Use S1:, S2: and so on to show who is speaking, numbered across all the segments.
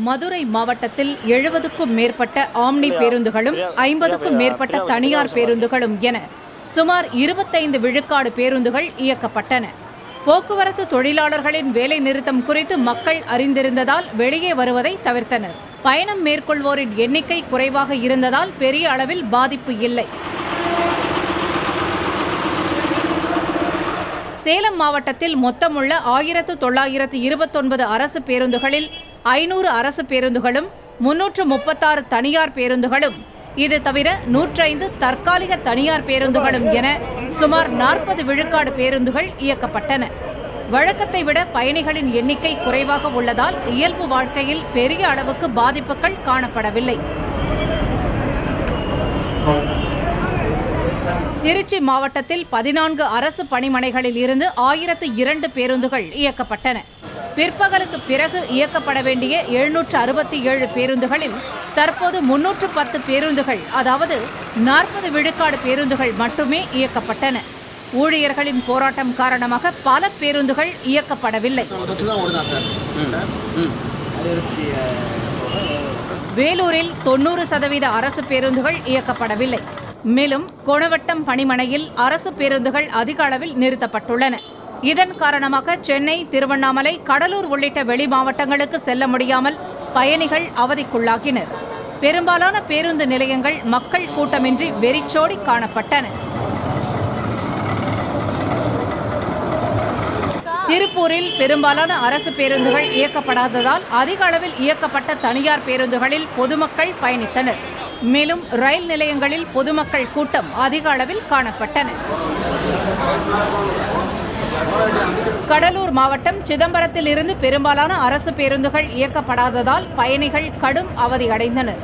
S1: மதுரை மாவட்டத்தில் 70க்கும் மேற்பட்ட ஆம்னி பேருந்துகளும் 50க்கும் மேற்பட்ட தனியார் பேருந்துகளும் என சுமார் 25 விழுக்காடு பேருந்துகள் இயக்கப்பட்டன. போக்குவரத்து தொழிலாளர்களின் வேலை நிறுத்தம் குறித்து மக்கள் அறிந்திருந்ததால் வெளியே வருவதை தவிர்த்தனர். பயணம் மேற்கொள்வோரின் எண்ணிக்கை குறைவாக இருந்ததால் பெரிய அளவில் பாதிப்பு இல்லை. சேலம் மாவட்டத்தில் மொத்தமுள்ள 1929 அரசு பேருந்துகளில் 500 அரசு பேருந்துகளும் 336 தனியார் பேருந்துகளும், இது தவிர 105 தற்காலிக தனியார் பேருந்துகளும் என சுமார் 40 விழுக்காடு பேருந்துகள் இயக்கப்பட்டன. வழக்கத்தை விட பயணிகளின் எண்ணிக்கை குறைவாக உள்ளதால் இயல்பு வாழ்க்கையில் பெரிய அளவுக்கு பாதிப்புகள் காணப்படவில்லை. திருச்சி மாவட்டத்தில் 14 அரசு பணிமனைகளில் இருந்து 1002 பேருந்துகள் இயக்கப்பட்டன. பிற்பகலுக்கு பிறகு இயக்கப்பட வேண்டிய 767 பேருந்துகளில் தற்போது 310 பேருந்துகள், அதாவது 40 விழுக்காடு பேருந்துகள் மட்டுமே இயக்கப்பட்டன. ஊழியர்களின் போராட்டம் காரணமாக பல பேருந்துகள் இயக்கப்படவில்லை. வேலூரில் 90% அரசு பேருந்துகள் இயக்கப்படவில்லை. மேலும் கோணவட்டம் பணிமனையில் அரசு பேருந்துகள் அதிக அளவில் நிறுத்தப்பட்டுள்ளன. இதன் காரணமாக சென்னை, திருவண்ணாமலை, கடலூர் உள்ளிட்ட வெளி மாவட்டங்களுக்கு செல்ல முடியாமல் பயணிகள் அவதிக்குள்ளாகினர். பெரும்பாலான பேருந்து நிலையங்கள் மக்கள் கூட்டமின்றி வெறிச்சோடி காணப்பட்டன. திருப்பூரில் பெரும்பாலான அரசு பேருந்துகள் இயக்கப்படாததால் அதிக அளவில் இயக்கப்பட்ட தனியார் பேருந்துகளில் பொதுமக்கள் பயணித்தனர். மேலும் ரயில் நிலையங்களில் பொதுமக்கள் கூட்டம் அதிக அளவில் காணப்பட்டன. கடலூர் மாவட்டம் சிதம்பரத்தில் இருந்து பெரும்பாலான அரசு பேருந்துகள் இயக்கப்படாததால் பயணிகள் கடும் அவதியடைந்தனர்.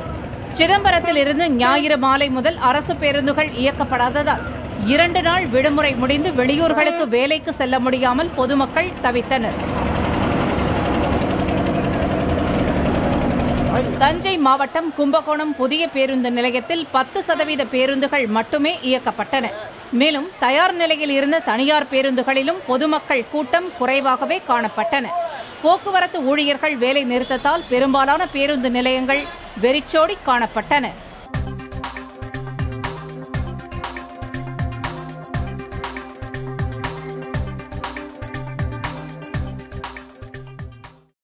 S1: சிதம்பரத்தில் இருந்து ஞாயிறு மாலை முதல் அரசு பேருந்துகள் இயக்கப்படாததால் 2 நாள் விடுமுறை முடிந்து வெளியூர்களுக்கு வேலைக்கு செல்ல முடியாமல் பொதுமக்கள் தவித்தனர். தஞ்சை மாவட்டம் கும்பகோணம் புதிய பேருந்து நிலையத்தில் 10% பேருந்துகள் மட்டுமே இயக்கப்பட்டன. மேலும் தயார் நிலையில் இருந்த தனியார் பேருந்துகளிலும் பொதுமக்கள் கூட்டம் குறைவாகவே காணப்பட்டன. போக்குவரத்து ஊழியர்கள் வேலை நிறுத்தத்தால் பெரும்பாலான பேருந்து நிலையங்கள் வெறிச்சோடி காணப்பட்டன.